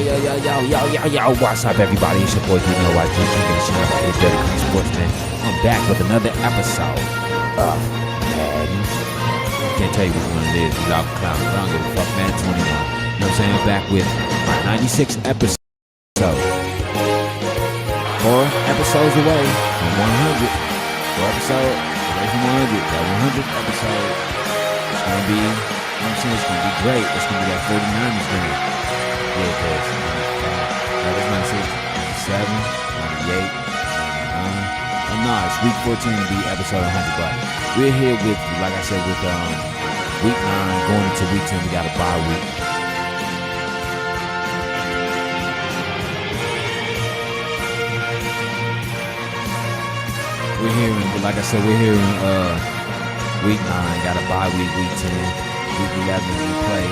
Yo, what's up, everybody? It's your boy, YG, kicking the shit out of Dirty Creek Sportsman. I'm back with another episode of Madden. Can't tell you which one it is without clowning, but I don't give a fuck, man. 21. You know what I'm saying? I'm back with my 96th episode. 4 episodes away from 100. 4 episodes away from 100. That 100th episode is going to be, you know what I'm saying? It's going to be great. It's going to be that 49ers game. Yeah, because that was 96, 97, 98, 99. Oh, no, it's week 14 to be episode 100. But we're here with, like I said, with week 9 going into week 10. We got a bye week. We're here in, like I said, we're here in week 9. Got a bye week, week 10, week 11. We play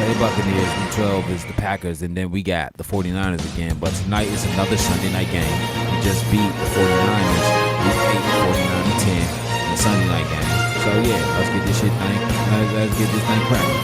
the Buccaneers, week 12 is the Packers, and then we got the 49ers again. But tonight is another Sunday night game. We just beat the 49ers, week 8, 49-10, in the Sunday night game. So yeah, let's get this thing cracking.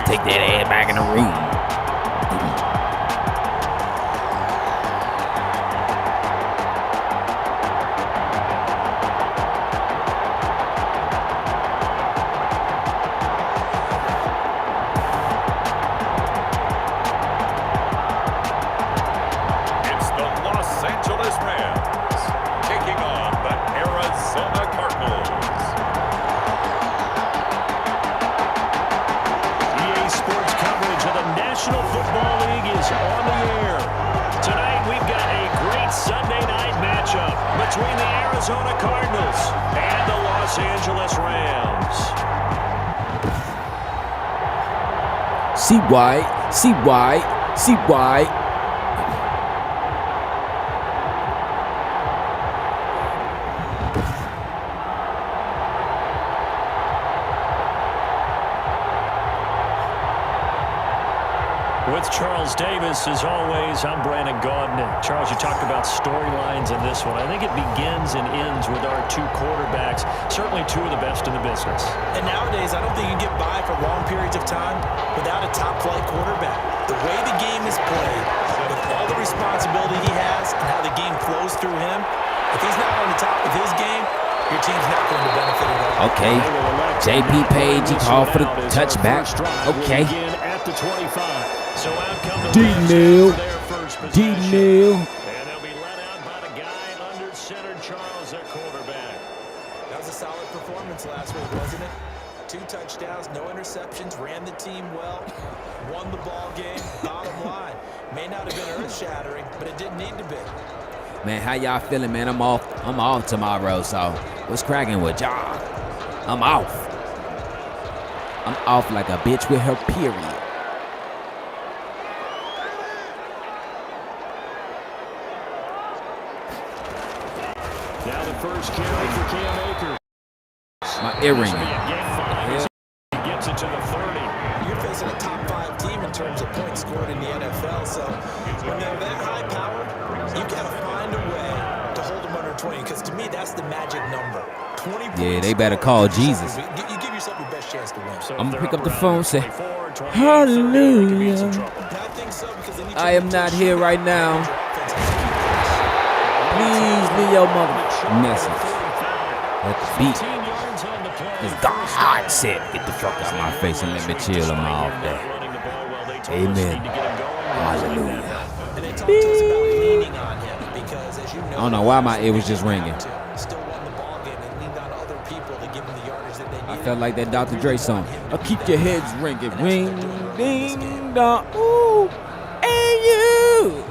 Take that ass back in the room. It's the Los Angeles Rams taking on the Arizona Cardinals. Sports coverage of the National Football League is on the air. Tonight we've got a great Sunday night matchup between the Arizona Cardinals and the Los Angeles Rams. CY. With Charles Davis, as always, I'm Brandon Gaudin. Charles, you talked about storylines in this one. I think it begins and ends with our two quarterbacks, certainly two of the best in the business. And nowadays, I don't think you can get by for long periods of time without a top-flight quarterback. The way the game is played, with all the responsibility he has and how the game flows through him, if he's not on the top of his game, your team's not going to benefit at all. Okay. JP Page, he called for the touchback. Okay. At the 25. So D-Neal. And they'll be let out by the guy under center, Charles, at quarterback. That was a solid performance last week, wasn't it? 2 touchdowns, no interceptions, ran the team well, won the ball game. Bottom line, may not have been earth-shattering, but it didn't need to be. Man, how y'all feeling, man? I'm off tomorrow, so what's cracking with y'all? I'm off like a bitch with her period. Now the first carry for Cam Akers. My earring. He gets it to the 30. You're facing a top 5 team in terms of points scored in the NFL, so when they're that high power, you've got to find a way to hold them under 20, because to me, that's the magic number. 20 points. Yeah, they better call Jesus. You give yourself your best chance to win. So I'm going to they're pick up up the around phone and say, 24, 28, hallelujah. 30, that could be some trouble. I think so because then you I am not here right now. Please leave your mother message at the beat. 15 yards on the play. Because God said, get the fuck out of my face and let me chill on my off day. Running the ball well. They told us Amen. we need to get him going. Hallelujah. And they talked to us about leaning on him because, as you know, I don't know why my ear was just ringing. Still won the ball game and leaned on other people to give him the yardage that they needed. I felt like that Dr. Dre song. I'll keep your heads ringing. Ring, ding, dong. Ooh, and you.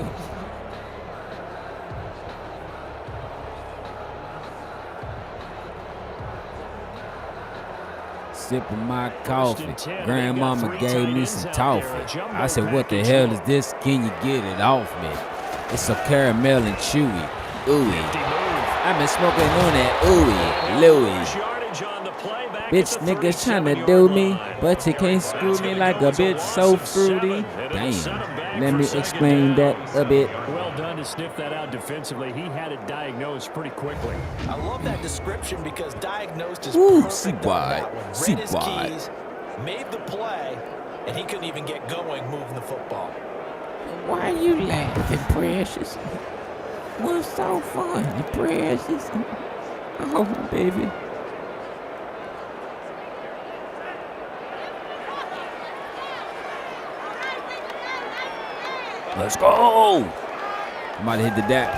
Sipping my coffee. Grandmama gave me some toffee. I said, what the hell is this? Can you get it off me? It's so caramel and chewy. Ooey. I've been smoking on that ooey, Louie. Bitch niggas tryna do me, but you can't screw me like a bitch so fruity. Damn, let me explain that a bit. Well done to sniff that out defensively. He had it diagnosed pretty quickly. I love that description because diagnosed is Ooh, perfect see on why. that one. See Read his why. keys, made the play, and he couldn't even get going moving the football. Why you laughing, Precious? What's so funny, Precious? Oh, baby. Let's go. I'm about to hit the deck.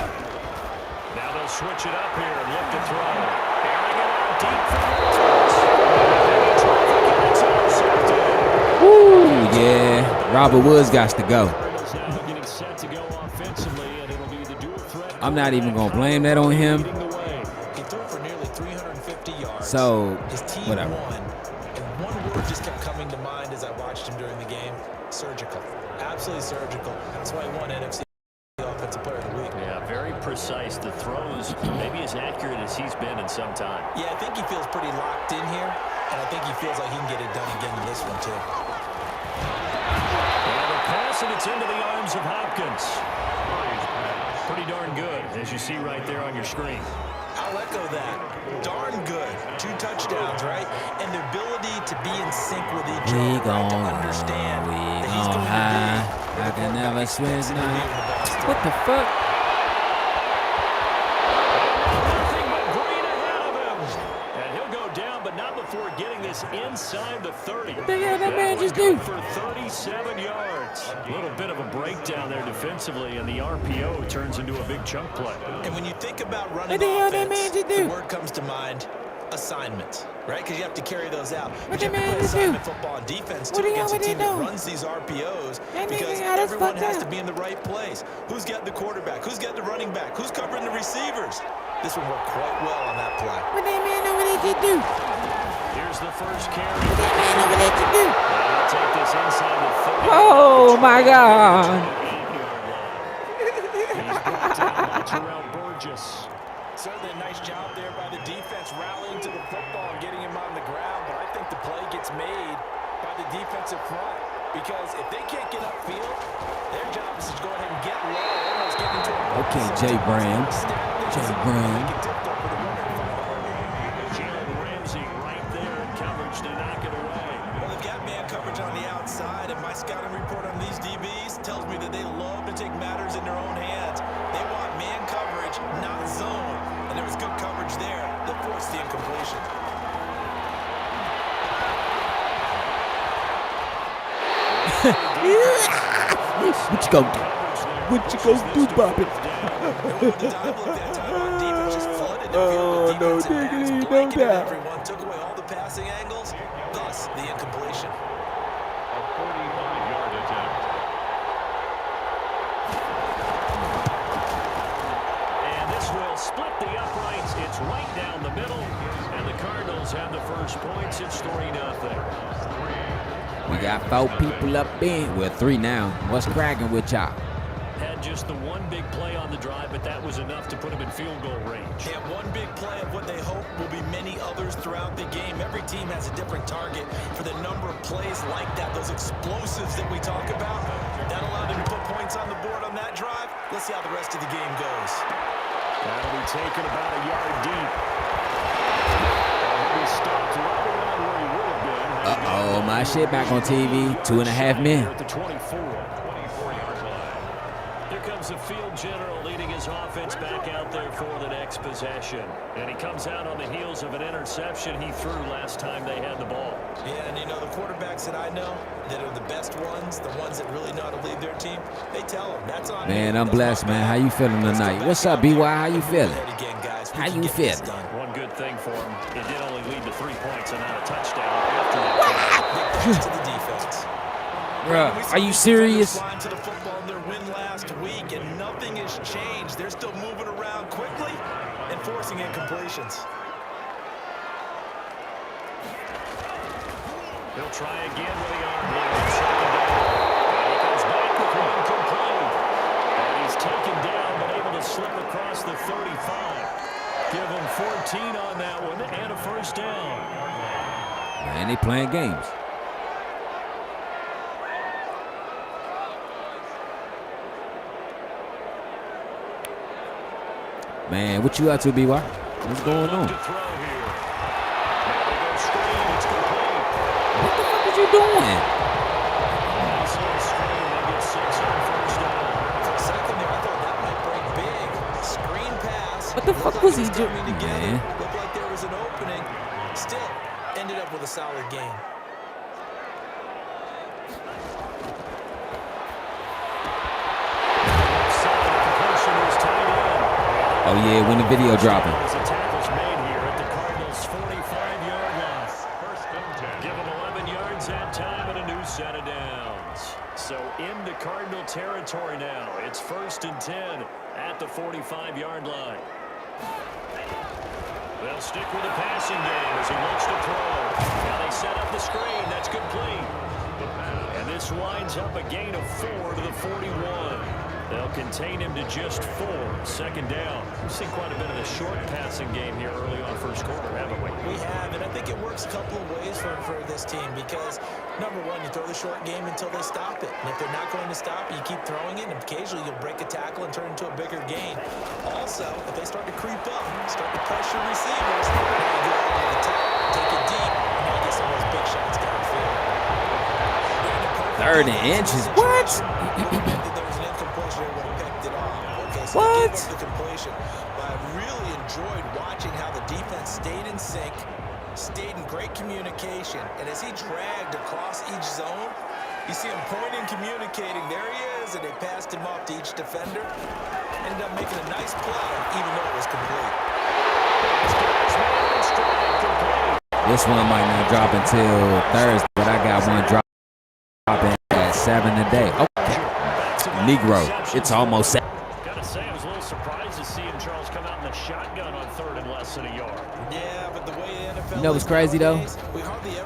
Now they'll switch it up here and look to throw. Airing it out deep for the Woo, yeah. Robert Woods got to go. getting set to go offensively, and it'll be the dual threat. I'm not even going to blame that on him. He threw for nearly 350 yards. So, his team whatever. won, and one word just kept coming to mind as I watched him during the game: surgical. Absolutely surgical. That's why he won NFC Offensive Player of the Week. Yeah, very precise. The throws, maybe as accurate as he's been in some time. Yeah, I think he feels pretty locked in here, and I think he feels like he can get it done again in this one, too. And a pass, and it's into the arms of Hopkins. Pretty darn good, as you see right there on your screen. I'll echo that. Darn good. 2 touchdowns, right? And the ability to be in sync with each We other, right? To gon' understand we that he's gon' going to high. be I can never switch defensive now. game of the ball still. What the fuck? Nothing but green ahead of him. And he'll go down, but not before getting this inside the 30. What the hell that man That just one do? good for 37 yards. A little bit of a breakdown there defensively, and the RPO turns into a big chunk play. And when you think about running What the hell that offense, man just do? the word comes to mind: assignments, right? Because you have to carry those out. But you the have to man play just do? assignment football on defense, What too, the hell against a would he team that do? runs these RPOs, That nigga because got us everyone fucked has up. to be in the right place. Who's got the quarterback? Who's got the running back? Who's covering the receivers? This one worked quite well on that play. What that man over there just do? Here's the first carry. What that man over there just do? They'll take this inside the 30. Oh my God. He's brought down by Terrell Burgess. Certainly a nice job there by the defense rallying to the football and getting him on the ground, but I think the play gets made by the defensive front, because if they can't get upfield, their job is to go ahead and get low, almost get into a Okay, Jay Brown. Jay Brown. Jalen Ramsey right there in coverage to knock it away. Well, they've got man coverage on the outside, and my scouting report on these DBs tells me that they love to take matters in their own hands. They want man coverage, not zone, and there was good coverage there that forced the incompletion. What you gonna do? What you gonna do, Bobby? Oh, no diggity, no doubt. Everyone took away all the passing angles, thus the incompletion. A 45-yard attempt. And this will split the uprights. It's right down the middle. And the Cardinals have the first points. It's 3-0. We got 4 people up in. We're 3 now. What's cracking with y'all? Had just the one big play on the drive, but that was enough to put him in field goal range. And one big play of what they hope will be many others throughout the game. Every team has a different target for the number of plays like that, those explosives that we talk about. That allowed him to put points on the board on that drive. Let's see how the rest of the game goes. That'll be taken about a yard deep. He'll be stopped right around where he would have been. Uh-oh, my shit back on TV. 2.5 men. At the 24. 24-yard line. Here comes the field general leading his offense back out there for the next possession. And he comes out on the heels of an interception he threw last time they had the ball. Yeah, and you know, the quarterbacks that I know that are the best ones, the ones that really know how to lead their team, they tell them that's on Man, him. I'm blessed, man. How you feeling tonight? What's up, BY? How you feeling? How you feeling? One good thing for him, it did only lead to 3 points and not a touchdown after that. Big to the defense. Bruh, are you serious? Flying to the football in their win last week, and nothing has changed. They're still moving around quickly and forcing incompletions. He'll try again with the arm blade. Second down. And he goes back with one complete. And he's taken down, but able to slip across the 35. Give him 14 on that one and a first down. Man, they playing games. Man, what you out to, BY? What's going on? What the fuck is you doing? For a second there, I thought that might break big. Screen pass. What the fuck was he doing, man? Looked like there was an opening. Still, ended up with a solid game. Oh yeah, when the video dropping. As a tackle's made here at the Cardinals' 45-yard line. First and 10. Give them 11 yards that time and a new set of downs. So into Cardinal territory now. It's first and 10 at the 45-yard line. They'll stick with the passing game as he looks to throw. Now they set up the screen. That's complete. And this winds up a gain of 4 to the 41. They'll contain him to just 4. Second down. We've seen quite a bit of a short passing game here early on first quarter, haven't we? We have, and I think it works a couple of ways for this team because, number one, you throw the short game until they stop it. And if they're not going to stop it, you keep throwing it, and occasionally you'll break a tackle and turn it into a bigger gain. Also, if they start to creep up, start to pressure receivers, now you go out over the top, take it deep, and now you get some of those big shots downfield. 30 inches? What? What? But I really enjoyed watching how the defense stayed in sync, stayed in great communication, and as he dragged across each zone, you see him pointing, communicating. There he is, and they passed him off to each defender. Ended up making a nice play, even though it was complete. This one might not drop until Thursday, but I got one dropping at 7 today. Okay. Negro, it's almost 7. Gotta say, I was a little surprised to see him, Charles, come out in the shotgun on 3rd and less than a yard. Yeah, but the way the NFL You know what's crazy, though?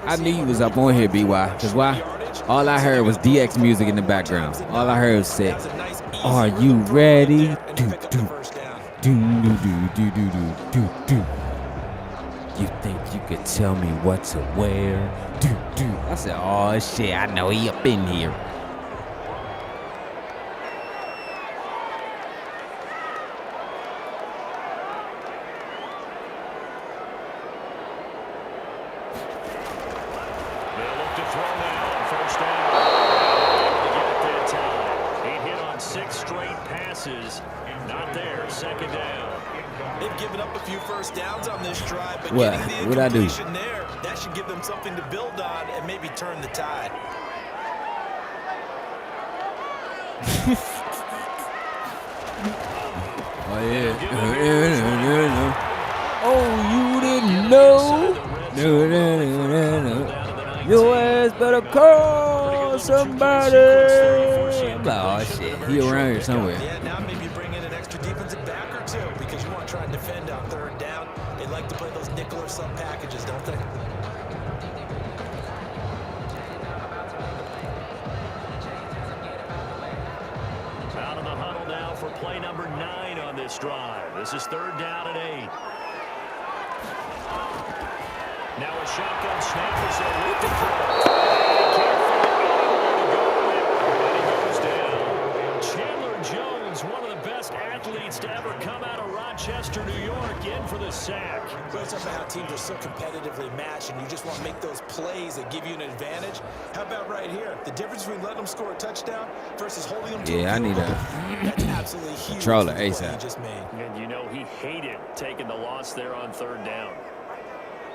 I knew you was up on here, BY. Because why? All I heard was DX music in the background. All I heard was said, "Are you ready?" Do, do, do, do, do, do, do, do. You think you could tell me what to wear? Do, do. I said, oh, shit, I know he up in here. What I do? There, that should give them something to build on and maybe turn the tide. Oh yeah. Oh, you didn't know? No. Your ass better call somebody. I'm like, oh shit, he around here somewhere. Yeah, now maybe bring in an extra defensive back or two because you want to try and defend on 3rd down. They like to play those nickel or sub packages, don't they? Out of the huddle now for play number 9 on this drive. This is 3rd down and 8. Now a shotgun snap as they look to throw. Chandler Jones, one of the best athletes to ever come out of Rochester. for the sack. Well, it's about how teams are so competitively matched, and you just want to make those plays that give you an advantage. How about right here? The difference between letting them score a touchdown versus holding them to a field I need goal. a That's absolutely huge. controller Play he ASAP. just made. And you know he hated taking the loss there on third down.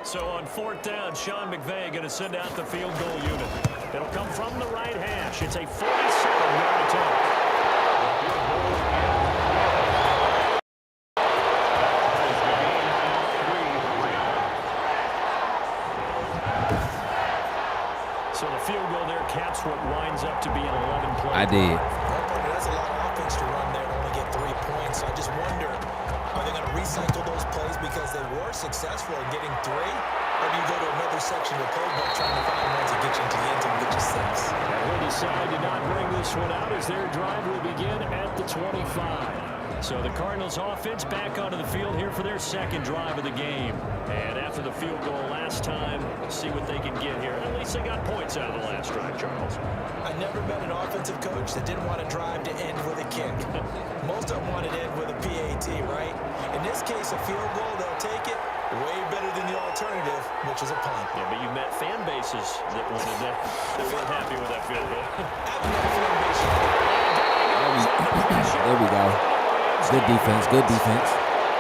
So on fourth down, Sean McVay going to send out the field goal unit. It'll come from the right hash. It's a 47-yard attempt. So the field goal there caps what winds up to be an 11-play. I did. That's a lot of offense to run there to only get 3 points. I just wonder, are they going to recycle those plays because they were successful in getting 3? Or do you go to another section of the playbook trying to find ones that get you into the end zone and get you 6? And we'll decide to not bring this one out as their drive will begin at the 25. So the Cardinals offense back onto the field here for their second drive of the game. And after the field goal last time, we'll see what they can get here. At least they got points out of the last drive, Charles. I never met an offensive coach that didn't want to drive to end with a kick. Most of them wanted to end with a PAT, right? In this case, a field goal, they'll take it. Way better than the alternative, which is a punt. Yeah, but you met fan bases that wanted that. They weren't happy with that field goal. There we go. Good defense. Good defense.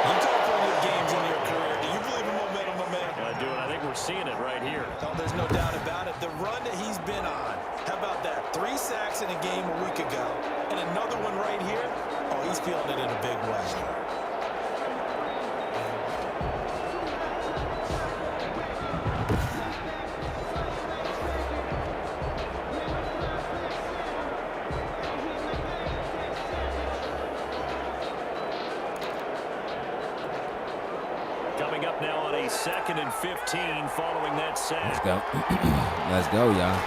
You talk plenty of games in your career. Do you believe in momentum, my man? I do, and I think we're seeing it right here. Oh, there's no doubt about it. The run that he's been on. How about that? 3 sacks in a game a week ago. And another one right here. Oh, he's feeling it in a big way. Coming up now on a 2nd and 15 following that sack. Let's go. Let's go, y'all.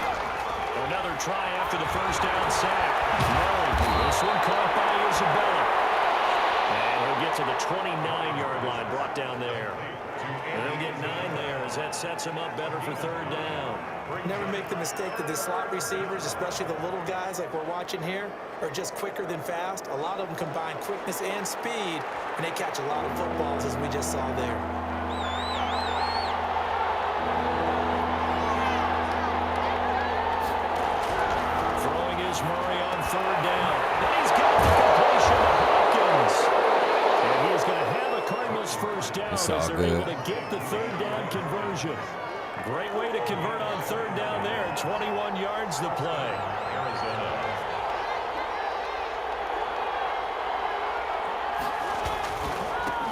Another try after the first down sack. No, this one caught by Isabella. And he'll get to the 29-yard line, brought down there. And they'll get 9 there as that sets him up better for third down. Never make the mistake that the slot receivers, especially the little guys like we're watching here, are just quicker than fast. A lot of them combine quickness and speed, and they catch a lot of footballs, as we just saw there. Throwing is Murray on third down. And he's got the completion to Hopkins. And he's going to have a Cardinals first down It's as all they're good. able to get the third down conversion. Great way to convert on third down there. 21 yards the play.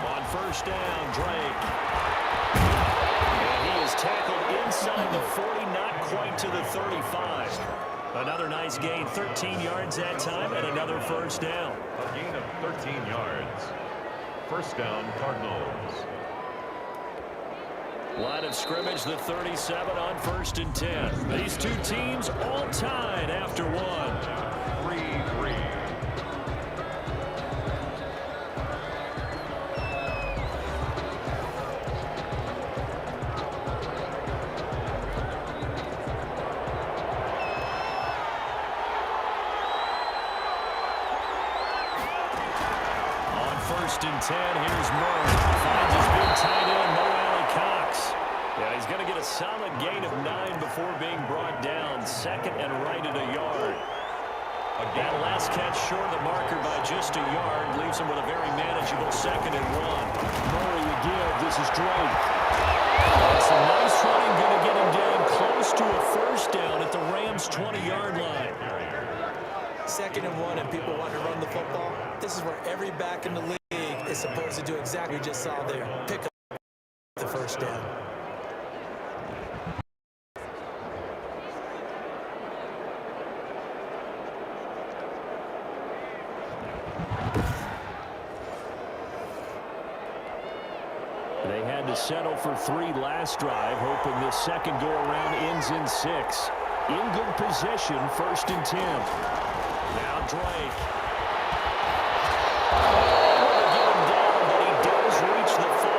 On first down, Drake. And he is tackled inside the 40, not quite to the 35. Another nice gain, 13 yards that time, and another first down. A gain of 13 yards. First down, Cardinals. Line of scrimmage, the 37 on 1st and 10. These two teams all tied after one. 3-3. On 1st and 10, here's Murray. Finds his big tight end, Cox. Yeah, he's going to get a solid gain of 9 before being brought down. 2nd and right at a yard. That last catch short of the marker by just a yard leaves him with a very manageable 2nd and 1. Murray again. This is Drake. It's a nice running, going to get him down close to a first down at the Rams' 20-yard line. 2nd and 1, and people want to run the football. This is where every back in the league is supposed to do exactly what you just saw there. Pick up the first down. They had to settle for 3 last drive, hoping this second go-around ends in 6. In good position, 1st and 10. Now Drake. Get him down, but he does reach the 5.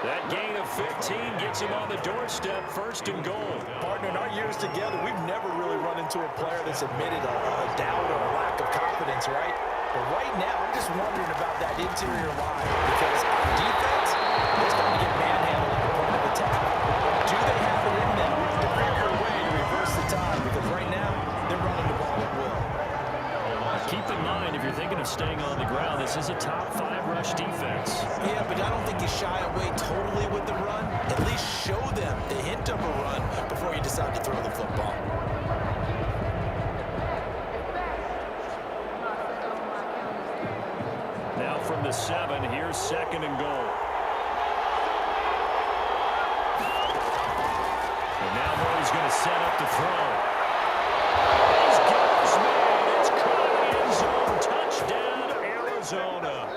That gain of 15 gets him on the doorstep, 1st and goal. Partner, in our years together, we've never really run into a player that's admitted a doubt or a lack of confidence, right? But right now, I'm just wondering about that interior line because on defense, they're starting to get manhandled at the point of attack. Do they have it in them to figure a way to reverse the tide? Because right now, they're running the ball at will. Keep in mind, if you're thinking of staying on the ground, this is a top 5 rush defense. Yeah, but I don't think you shy away totally with the run. At least show them the hint of a run before you decide to throw the football. Now from the 7, here's 2nd and goal. And now Murray's going to set up to throw. He's got his man. It's caught end zone. Touchdown, Arizona.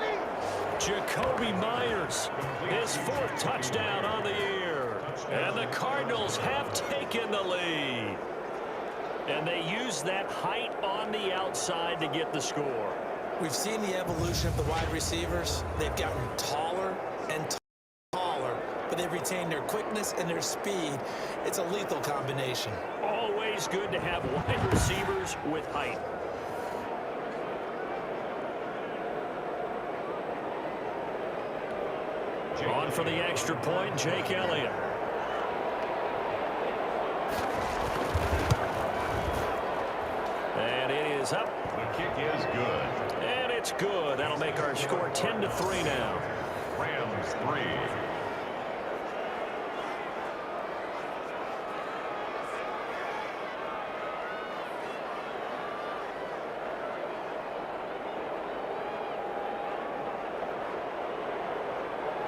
Jacoby Myers, his 4th touchdown on the year. And the Cardinals have taken the lead. And they use that height on the outside to get the score. We've seen the evolution of the wide receivers. They've gotten taller and taller, but they've retained their quickness and their speed. It's a lethal combination. Always good to have wide receivers with height. On for the extra point, Jake Elliott. And it is up. The kick is good. And it's good. That'll make our score 10-3 now. Rams 3.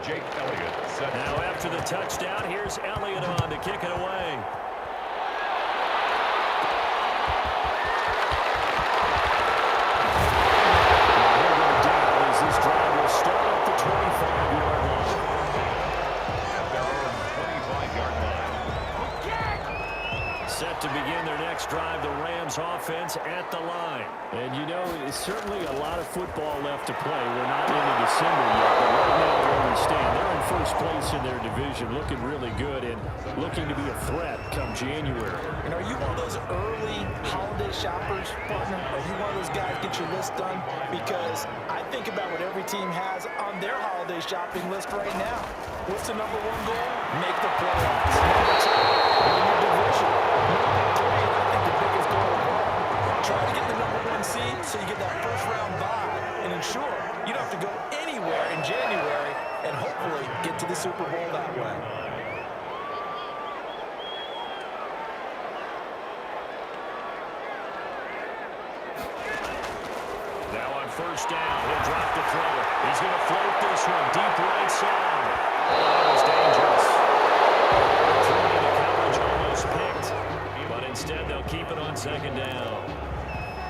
Jake Elliott set. Now after the touchdown, here's Elliott on to kick it away. This drive will start at the 25-yard line. At their own 25-yard line. Set to begin their next drive, the Rams offense at the line. And you know, it's certainly a lot of football left to play. We're not into December yet, but right now where we stand, they're in first place in their division, looking really good and looking to be a threat come January. And are you one of those early holiday shoppers, partner? Are you one of those guys get your list done? Because I think about what every team has on their holiday shopping list right now. What's the #1 goal? Make the playoffs. #2, win your division. #3, I think the biggest goal of all, try to get the #1 seed so you get that first-round bye and ensure you don't have to go anywhere in January and hopefully get to the Super Bowl that way. Now on first down, he'll drop the throw. He's going to float this one deep right side. Oh, that was dangerous. Throwing into coverage, almost picked. But instead, they'll keep it on 2nd down.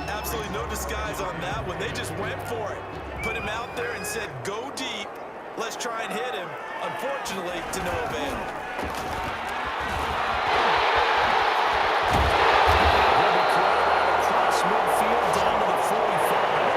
Absolutely no disguise on that one. They just went for it. Put him out there and said, go deep. Let's try and hit him. Unfortunately, to no avail. He'll be cleared out across midfield down to the 45.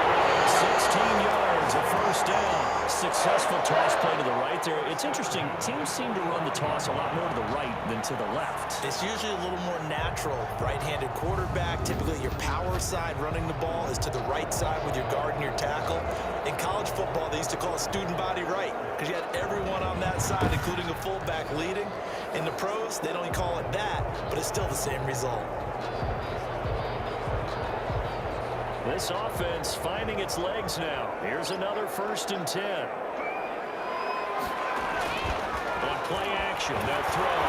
16 yards, a first down. Successful toss play to the right there. It's interesting. Teams seem to run the toss a lot more to the right than to the left. It's usually a little more natural. Right-handed quarterback, typically your power side running the ball is to the right side with your guard and your tackle. In college football, they used to call it student body right because you had everyone on that side, including a fullback leading. In the pros, they don't call it that, but it's still the same result. This offense finding its legs now. Here's another 1st and 10. On play action, they'll throw.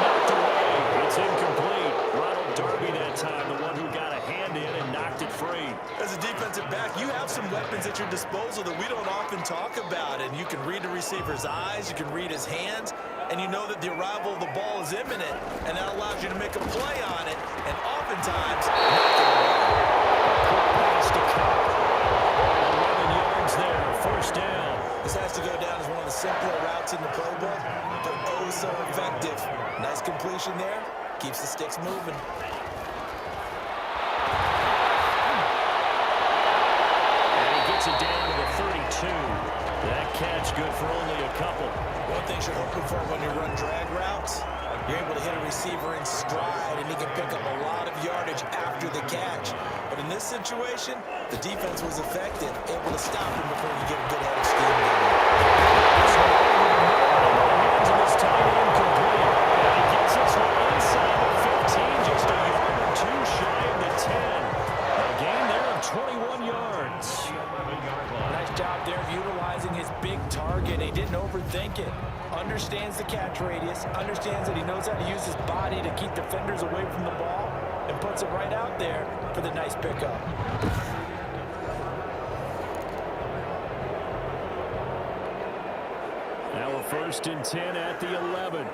Knocked away. It's incomplete. Ronald Darby that time, the one who got a hand in and knocked it free. As a defensive back, you have some weapons at your disposal that we don't often talk about. And you can read the receiver's eyes, you can read his hands, and you know that the arrival of the ball is imminent, and that allows you to make a play on it, and oftentimes, Pass to Cup. 11 yards there, first down. this has to go down as one of the simpler routes in the playbook, but oh so effective. Nice completion there, keeps the sticks moving. And he gets it down to the 32. That catch good for only a couple. One thing you're hoping for when you run drag routes, a You're able to hit a receiver in stride, and he can pick up a lot of yardage after the catch. But in this situation, the defense was effective, able to stop him before he get a good head of steam going. He gets this one inside the 15, just a yard or two shy of the 10. A gain there of 21 yards. Nice job there of utilizing his big target. He didn't overthink it. Understands the catch radius, understands that he knows how to use his body to keep defenders away from the ball, and puts it right out there for the nice pickup. Now a 1st and 10 at the 11.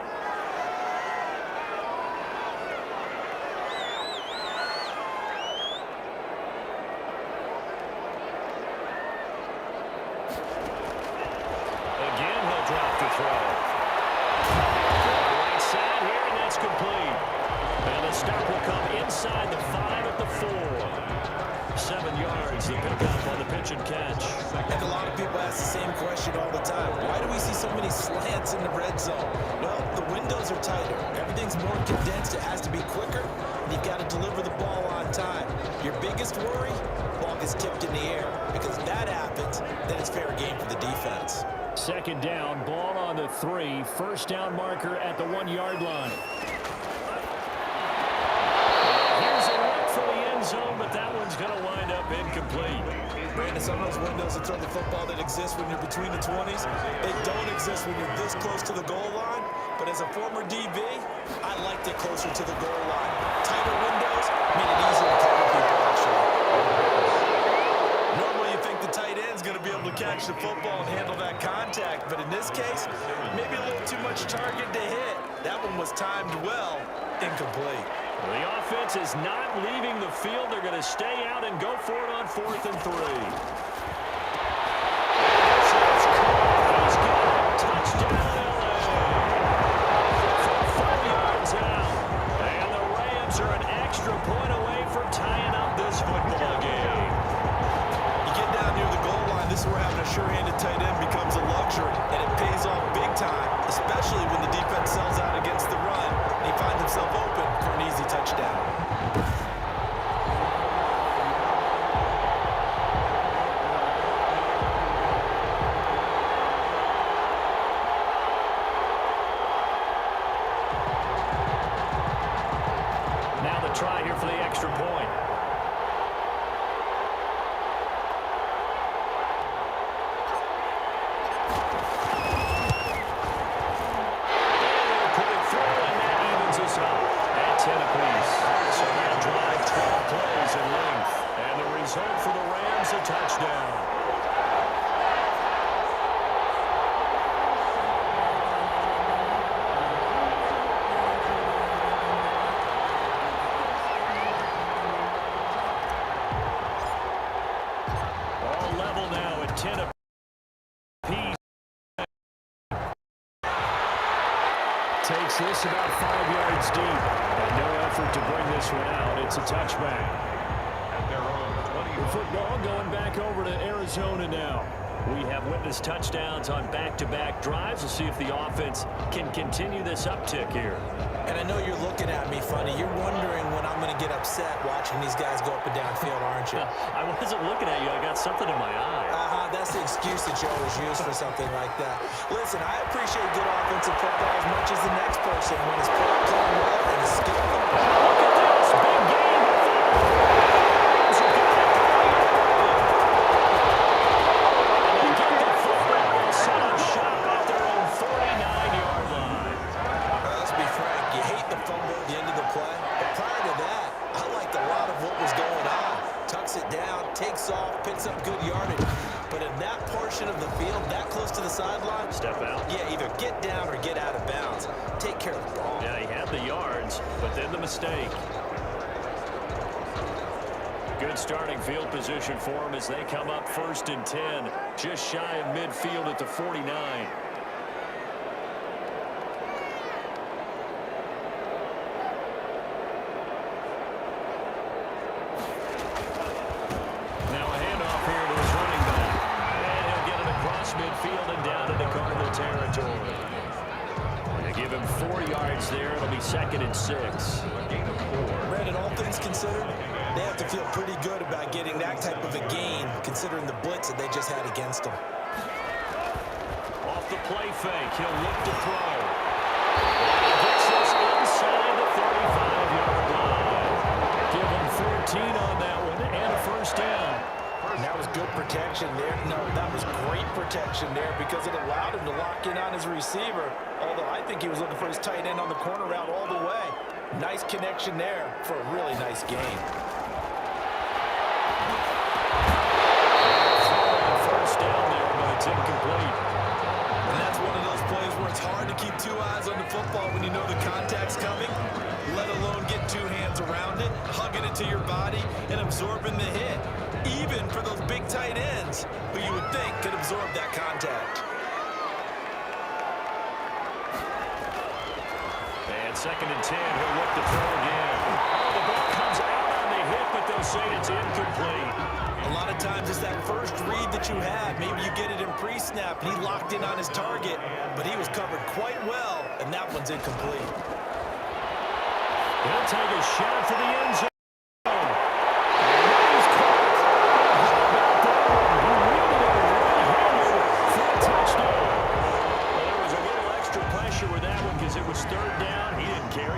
Again, he'll drop the throw. Right side here, and that's complete. And the stop will come inside the 5 at the 4. 7 yards, the pickup on the pitch and catch. And a lot of people ask the same question all the time. Why do we see so many slants in the red zone? Well, the windows are tighter. Everything's more condensed. It has to be quicker, and you've got to deliver the ball on time. Your biggest worry? Ball gets tipped in the air. Because if that happens, then it's fair game for the defense. 2nd down, ball on the 3. 1st down marker at the 1-yard line. Here's a look for the end zone, but that one's going to wind up incomplete. Brandon, some of those windows that throw the football that exist when you're between the 20s, they don't exist when you're this close to the goal line. But as a former DB, I liked it closer to the goal line. Tighter windows made it easier to cover people, actually. Normally, you think the tight end's going to be able to catch the football and handle that contact. But in this case, maybe a little too much target to hit. That one was timed well, incomplete. The offense is not leaving the field. They're going to stay out and go for it on 4th and 3. He's got a touchdown, LA. From 5 yards out. And the Rams are an extra point away from tying up this football game. You get down near the goal line, this is where having a sure-handed tight end becomes a luxury, and it pays off big time, especially when the defense sells out against the run, and he finds himself open for an easy touchdown. Now the try here for the extra point. Touchdown. All level now at 10 apiece. Takes this about 5 yards deep. And no effort to bring this one out. It's a touchback. Football going back over to Arizona now. We have witnessed touchdowns on back-to-back drives. We'll see if the offense can continue this uptick here. And I know you're looking at me funny. You're wondering when I'm going to get upset watching these guys go up and down field, aren't you? I wasn't looking at you. I got something in my eye. That's the excuse that you always use for something like that. Listen, I appreciate good offensive football as much as the next person when it's playing well and it's skillful. Look at this. Big game. Takes off, picks up good yardage. But in that portion of the field, that close to the sideline, step out. Yeah, either get down or get out of bounds. Take care of the ball. Yeah, he had the yards, but then the mistake. Good starting field position for him as they come up 1st and 10, just shy of midfield at the 49. They give him 4 yards there. It'll be 2nd and 6. Brandon, all things considered, they have to feel pretty good about getting that type of a gain, considering the blitz that they just had against them. Off the play fake, he'll look to throw. And he gets this inside the 35-yard line. Give him 14 on that one and a first down. And that was good protection there. No, that was great protection there because it allowed him to lock in on his receiver, although I think he was looking for his tight end on the corner route all the way. Nice connection there for a really nice game. First down there, but it's incomplete. And that's one of those plays where it's hard to keep 2 eyes on the football when you know the contact's coming, let alone get 2 hands around it, hugging it to your body, and absorbing the hit. Even for those big tight ends who you would think could absorb that contact. And 2nd and 10, he'll look to throw again. Oh, the ball comes out on the hit, but they'll say it's incomplete. A lot of times it's that first read that you have. Maybe you get it in pre-snap, and he locked in on his target, but he was covered quite well, and that one's incomplete. He'll take a shot for the end zone.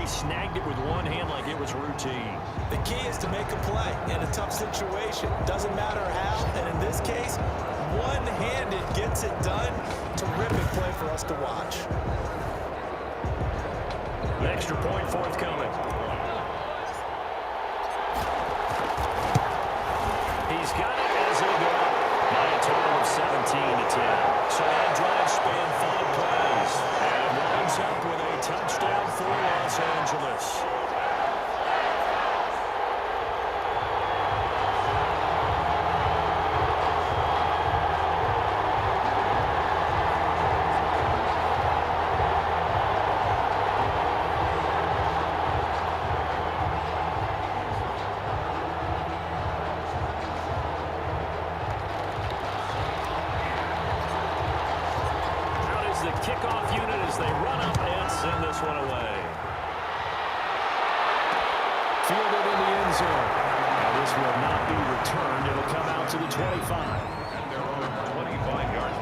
Snagged it with one hand like it was routine. The key is to make a play in a tough situation. Doesn't matter how, and in this case, one-handed gets it done. Terrific play for us to watch. An extra point forthcoming. He's got it as they go by a total of 17-10. So that drive span 5 plays and winds up with a touchdown for Los Angeles. The kickoff unit as they run up and send this one away. Fielded in the end zone. Now this will not be returned. It'll come out to the 25.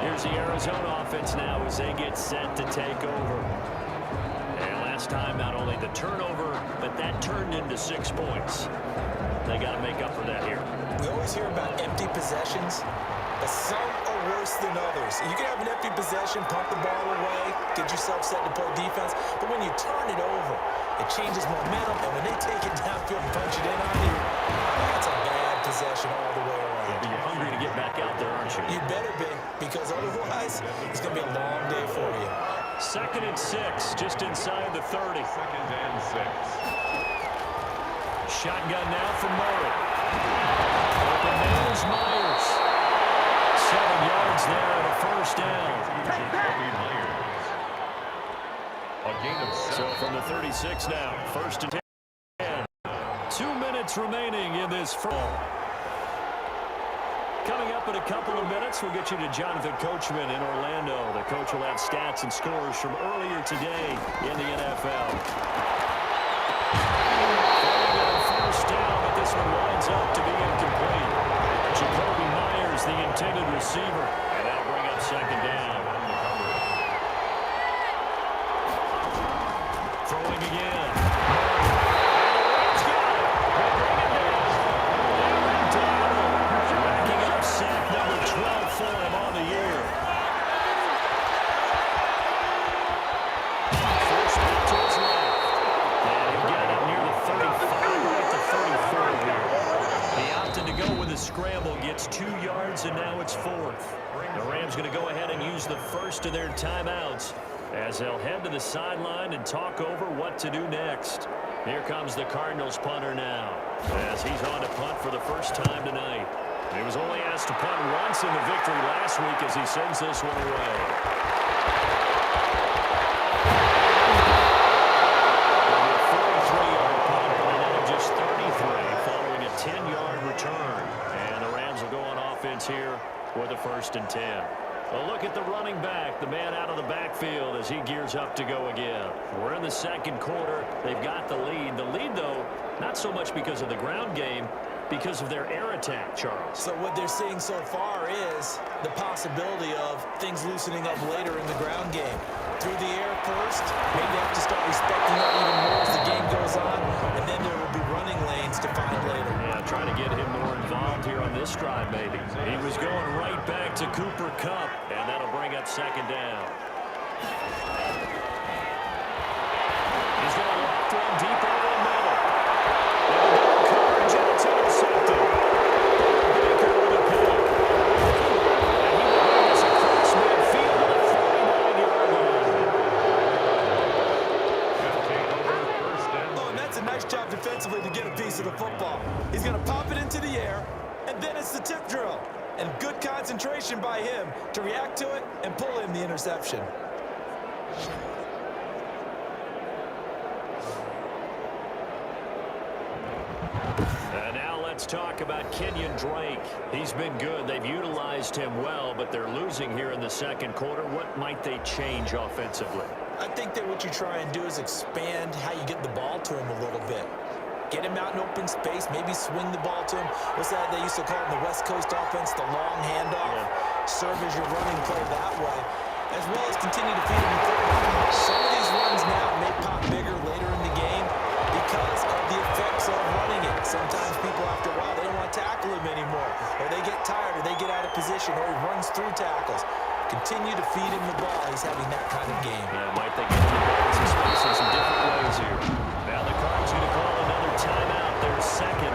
Here's the Arizona offense now as they get set to take over. And last time, not only the turnover, but that turned into 6 points. They got to make up for that here. We always hear about empty possessions. But some are worse than others. You can have an empty possession, pump the ball away, get yourself set to play defense. But when you turn it over, it changes momentum. And when they take it downfield and punch it in on you, that's a bad possession all the way around. You're hungry to get back out there, aren't you? You better be, because otherwise, it's going to be a long day for you. 2nd and 6, just inside the 30. 2nd and 6. Shotgun now from Murray. Open man is Myers. 7 yards there and a first down. So from the 36 now, 1st and 10. 2 minutes remaining in this first. Coming up in a couple of minutes, we'll get you to Jonathan Coachman in Orlando. The coach will have stats and scores from earlier today in the NFL. First down, but this one winds up to be incomplete. Jacoby Myers, the intended receiver, and that'll bring up 2nd down. Throwing again. Let's go. They bring it down. Aaron Donald, racking up sack number 12 for him on the year. Force back to his left. And he got it near the 35, right at the 34 here. He opted to go with a scramble, gets 2 yards, and now it's 4th. The Rams going to go ahead and use the first of their timeouts as they'll head to the sideline and talk over what to do next. Here comes the Cardinals punter now as he's on to punt for the first time tonight. He was only asked to punt once in the victory last week as he sends this one away. A 43-yard punt, and now just 33 following a 10-yard return. And the Rams will go on offense here with a 1st and 10. A look at the running back, the man out of the backfield as he gears up to go again. We're in the second quarter. They've got the lead. The lead, though, not so much because of the ground game, because of their air attack, Charles. So what they're seeing so far is the possibility of things loosening up later in the ground game. Through the air first, maybe they have to start respecting that even more as the game goes on, and then there will be running lanes to find later. Yeah, trying to get him more involved here on this drive, maybe. He was going right back to Cooper Kupp, and that'll bring up second down. He's going to lock one deep over the middle. Coverage, and it's intercepted. Baker with a pick. And he runs across midfield to the 49-yard line. Oh, and that's a nice job defensively to get a piece of the football. He's going to pop it into the air, and then it's the tip drill. And good concentration by him to react to it and pull in the interception. And now let's talk about Kenyon Drake. He's been good. They've utilized him well, but they're losing here in the second quarter. What might they change offensively? I think that what you try and do is expand how you get the ball to him a little bit. Get him out in open space, maybe swing the ball to him. What's that they used to call in the West Coast offense, the long handoff? Yeah. Serve as your running play that way, as well as continue to feed him the football. Some of these runs now may pop bigger later in the game because of the effects of running it. Sometimes people, after a while, they don't want to tackle him anymore, or they get tired, or they get out of position, or he runs through tackles. Continue to feed him the ball. He's having that kind of game. Yeah, might they get him the ball some space in some different ways here. Now the Cardinals going to call another timeout. Their second,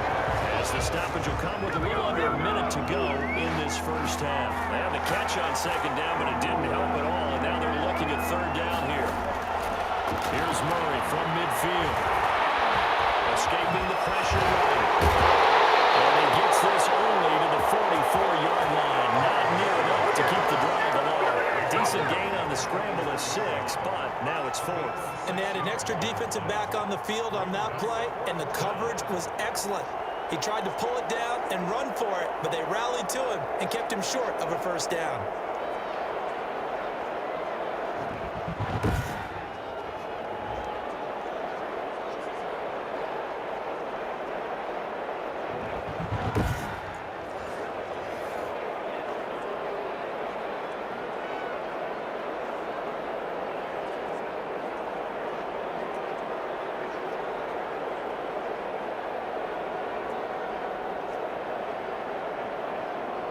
as the stoppage will come with a little under a minute to go in this first half. They had the catch on second down, but it didn't help at all, and now they're looking at third down here. Here's Murray from midfield. Escaping the pressure run. And he gets this only to the 44-yard line. Not near enough to keep the drive alive. Decent gain on the scramble of 6, but now it's 4th. And they had an extra defensive back on the field on that play, and the coverage was excellent. He tried to pull it down and run for it, but they rallied to him and kept him short of a first down.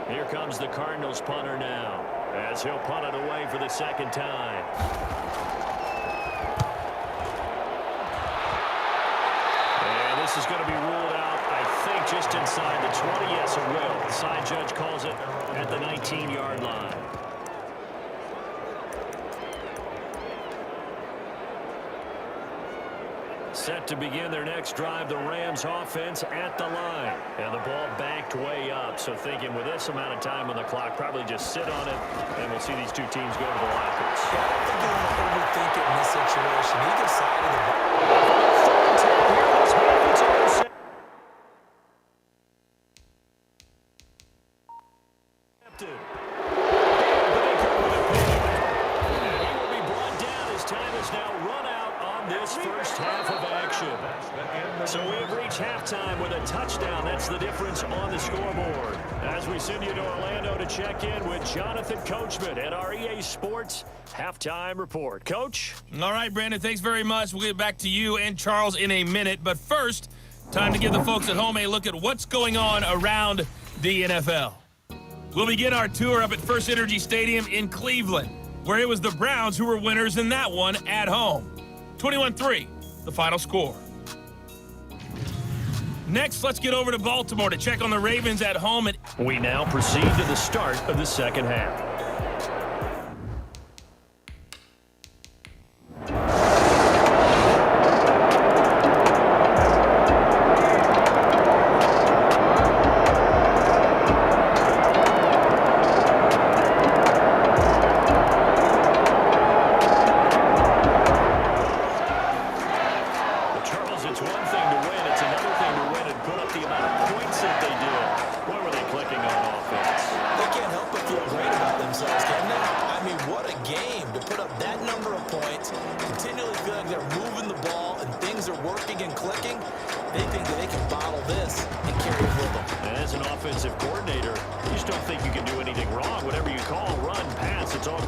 Here comes the Cardinals punter now, as he'll punt it away for the second time. And this is going to be ruled out, I think, just inside the 20. Yes, it will. The side judge calls it at the 19-yard line. Set to begin their next drive, the Rams offense at the line. And the ball banked way up, so thinking with this amount of time on the clock, probably just sit on it, and we'll see these two teams go to the lockers. Yeah, I don't think you want to overthink it in this situation. Either side of the ball. So we have reached halftime with a touchdown. That's the difference on the scoreboard. As we send you to Orlando to check in with Jonathan Coachman at our EA Sports Halftime Report. Coach? All right, Brandon, thanks very much. We'll get back to you and Charles in a minute. But first, time to give the folks at home a look at what's going on around the NFL. We'll begin our tour up at First Energy Stadium in Cleveland, where it was the Browns who were winners in that one at home. 21-3, the final score. Next, let's get over to Baltimore to check on the Ravens at home. We now proceed to the start of the second half. The amount of points that they did. What were they clicking on offense? They can't help but feel great about put up that number of points, continually feel like they're moving the ball and things are working and clicking, they think that they can bottle this and carry it with them. As an offensive coordinator, you just don't think you can do anything wrong. Whatever you call, run, pass, it's all